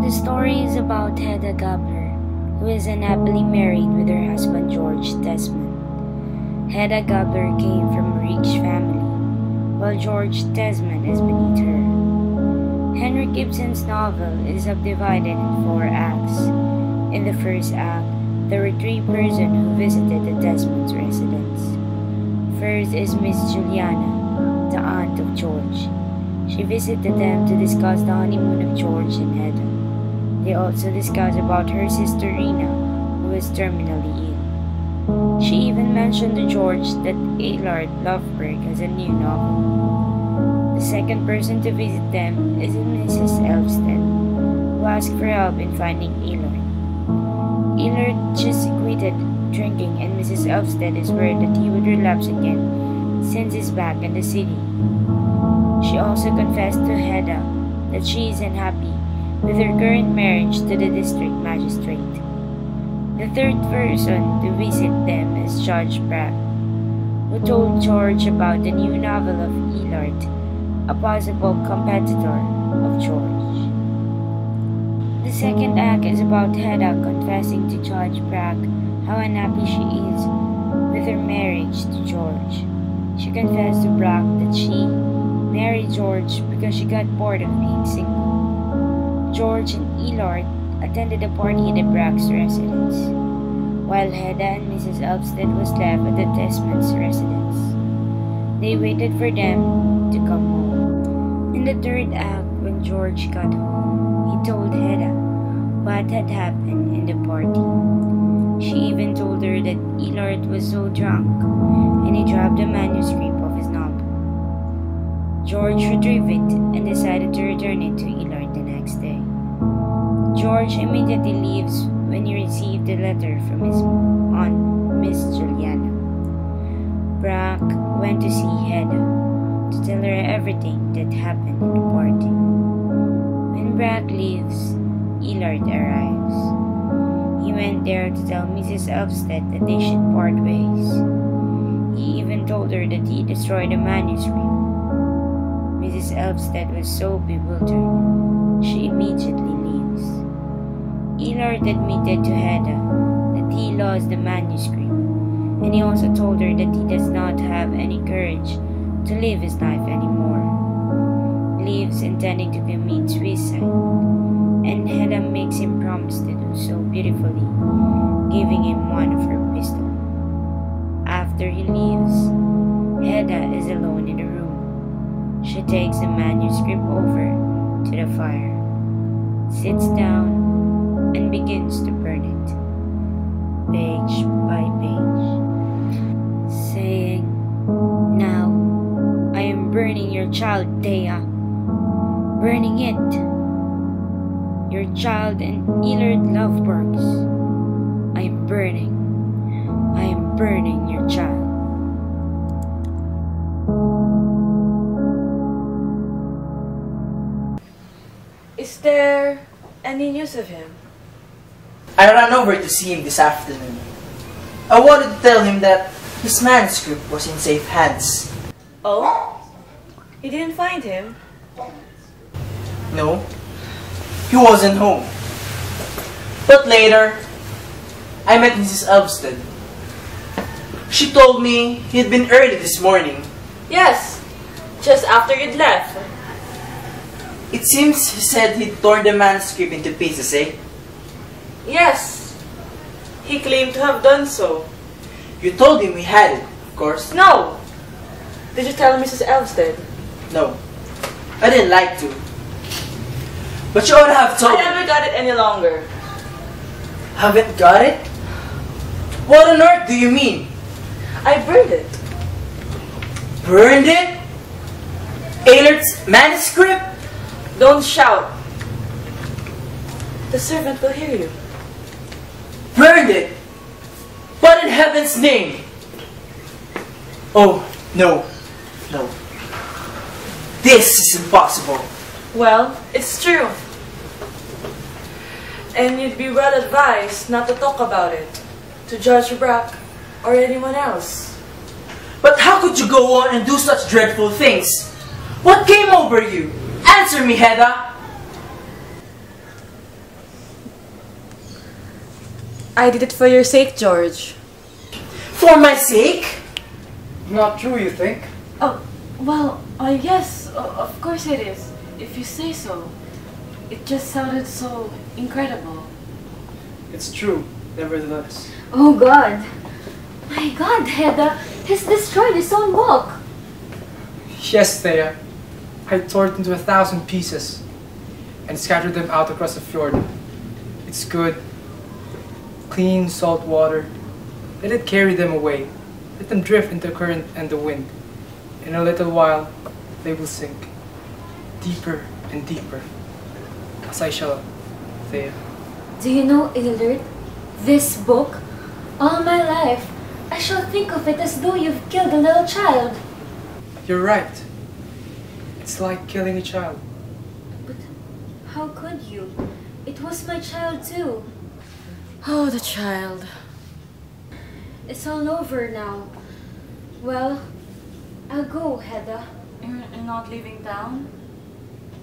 The story is about Hedda Gabler, who is unhappily married with her husband George Desmond. Hedda Gabler came from a rich family, while George Desmond is beneath her. Henry Gibson's novel is subdivided in 4 acts. In the first act, there were 3 persons who visited the Desmond's residence. First is Miss Juliana, the aunt of George. She visited them to discuss the honeymoon of George and Hedda. They also discussed about her sister Rena, who was terminally ill. She even mentioned to George that Aylard Lovberg has a new novel. The second person to visit them is Mrs. Elvsted, who asked for help in finding Aylard. Aylard just quitted drinking, and Mrs. Elvsted is worried that he would relapse again since he's back in the city. She also confessed to Hedda that she is unhappy with her current marriage to the district magistrate. The third person to visit them is Judge Bragg, who told George about the new novel of Aylard, a possible competitor of George. The second act is about Hedda confessing to Judge Bragg how unhappy she is with her marriage to George. She confessed to Bragg that she married George because she got bored of being single. George and Aylard attended a party at Bragg's residence, while Hedda and Mrs. Elvsted was left at the Desmond's residence. They waited for them to come home. In the third act, when George got home, he told Hedda what had happened in the party. She even told her that Aylard was so drunk and he dropped the manuscript of his novel. George retrieved it and decided to return it to Aylard the next day. George immediately leaves when he received a letter from his aunt, Miss Juliana. Bragg went to see Hedda to tell her everything that happened in the party. When Bragg leaves, Aylard arrives. He went there to tell Mrs. Elvsted that they should part ways. He even told her that he destroyed the manuscript. Mrs. Elvsted was so bewildered, she immediately leaves. Aylard admitted to Hedda that he lost the manuscript, and he also told her that he does not have any courage to live his life anymore. He leaves intending to commit suicide, and Hedda makes him promise to do so beautifully, giving him one of her pistols. After he leaves, Hedda is alone in the room. She takes the manuscript over to the fire, sits down, and begins to burn it, page by page, saying, "Now I am burning your child, Thea, burning it, your child and Aylard Lovberg's. I am burning your child." Is there any news of him? I ran over to see him this afternoon. I wanted to tell him that his manuscript was in safe hands. Oh? You didn't find him? No, he wasn't home. But later, I met Mrs. Elvsted. She told me he'd been early this morning. Yes, just after you'd left. It seems he said he'd torn the manuscript into pieces, eh? Yes. He claimed to have done so. You told him we had it, of course. No! Did you tell Mrs. Elvsted? No. I didn't like to. But you ought to have told I me. haven't got it any longer. Haven't got it? What on earth do you mean? I burned it. Burned it? Aylert's manuscript? Don't shout. The servant will hear you. Burned it? What in heaven's name? Oh, no. No. This is impossible. Well, it's true. And you'd be well advised not to talk about it to Judge Brack or anyone else. But how could you go on and do such dreadful things? What came over you? Answer me, Hedda! I did it for your sake, George. For my sake? Not true, you think? Oh, well, yes, of course it is. If you say so. It just sounded so incredible. It's true, nevertheless. Oh God! My God, Hedda! He's destroyed his own book! Yes, Thea. I tore it into 1,000 pieces and scattered them out across the fjord. It's good. Clean, salt water. Let it carry them away. Let them drift in the current and the wind. In a little while, they will sink. Deeper and deeper. As I shall, Thea. Do you know, Aylert? This book, all my life, I shall think of it as though you've killed a little child. You're right. It's like killing a child. But how could you? It was my child too. Oh, the child. It's all over now. Well, I'll go, Hedda. You're not leaving town?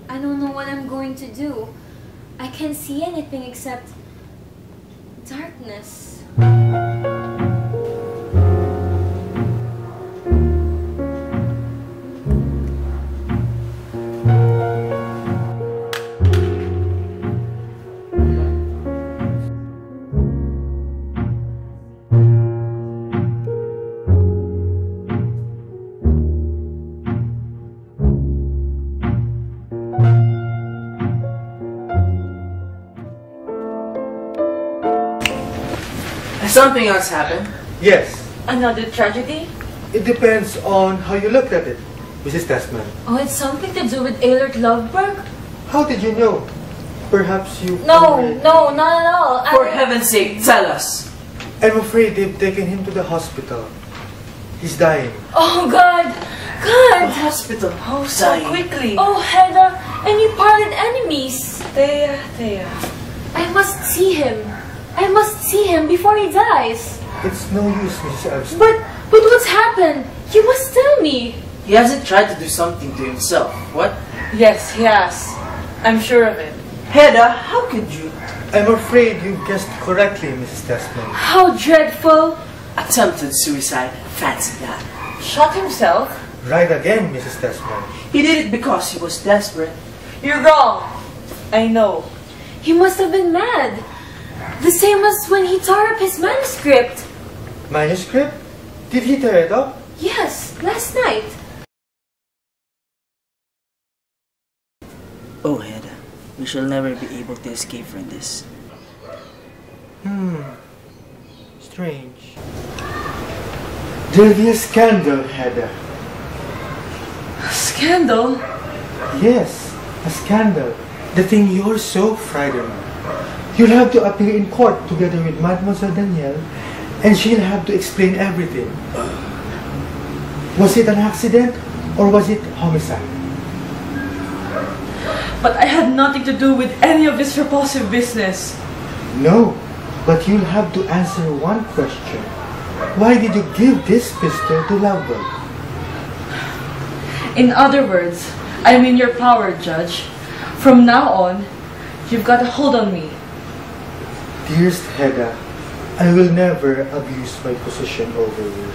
I don't know what I'm going to do. I can't see anything except darkness. Something else happened. Yes, Another tragedy? it depends on how you looked at it, Mrs. Desmond. Oh, it's something to do with Aylert Loveberg? How did you know? Perhaps you... No, not at all. For heaven's sake, tell us. I'm afraid they've taken him to the hospital. He's dying. Oh God! The God! hospital. Oh, so Dying. quickly. Oh, Hedda, and you parted enemies. Thea. I must see him. I must see him before he dies. It's no use, Mrs. Elvston. But what's happened? You must tell me. He hasn't tried to do something to himself. What? Yes, he has. I'm sure of it. Hedda, how could you? I'm afraid you guessed correctly, Mrs. Desmond. How dreadful. Attempted suicide. Fancy that. Shot himself? Right again, Mrs. Desmond. He did it because he was desperate. You're wrong. I know. He must have been mad. The same as when he tore up his manuscript. Manuscript? Did he tear it up? Yes, last night. Oh, Hedda. We shall never be able to escape from this. Strange. There'll be a scandal, Hedda. Scandal? Yes, a scandal. The thing you're so frightened of. You'll have to appear in court together with Mademoiselle Danielle, and she'll have to explain everything. Was it an accident, or was it homicide? But I had nothing to do with any of this repulsive business. No, but you'll have to answer one question. Why did you give this pistol to Lovebird? In other words, I'm in your power, Judge. From now on, you've got a hold on me. Dearest Hedda, I will never abuse my position over you.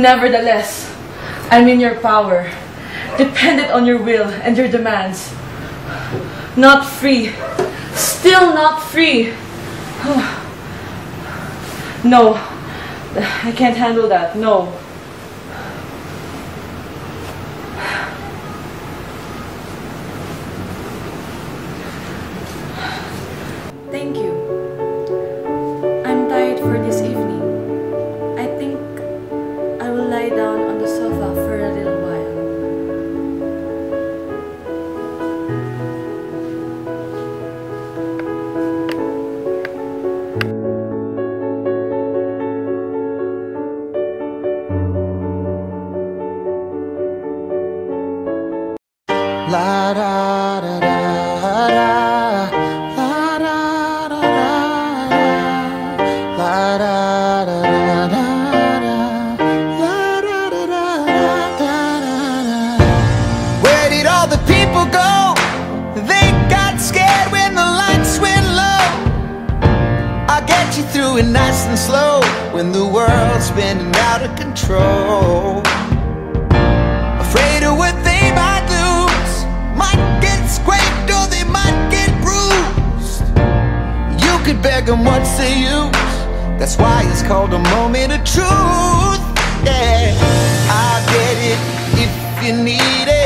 Nevertheless, I'm in your power, dependent on your will and your demands. Not free, still not free. No, I can't handle that. No. Thank you. I'm tired for this evening. I think I will lie down on the sofa for a little while. La da da da da, la da da da da, la da da da da, la da da da da da. Where did all the people go? They got scared when the lights went low. I'll get you through it nice and slow when the world's spinning out of control. Afraid of what they might lose, might get scraped or they might get bruised. You could beg them, what's the use? That's why it's called a moment of truth. Yeah, I'll get it if you need it.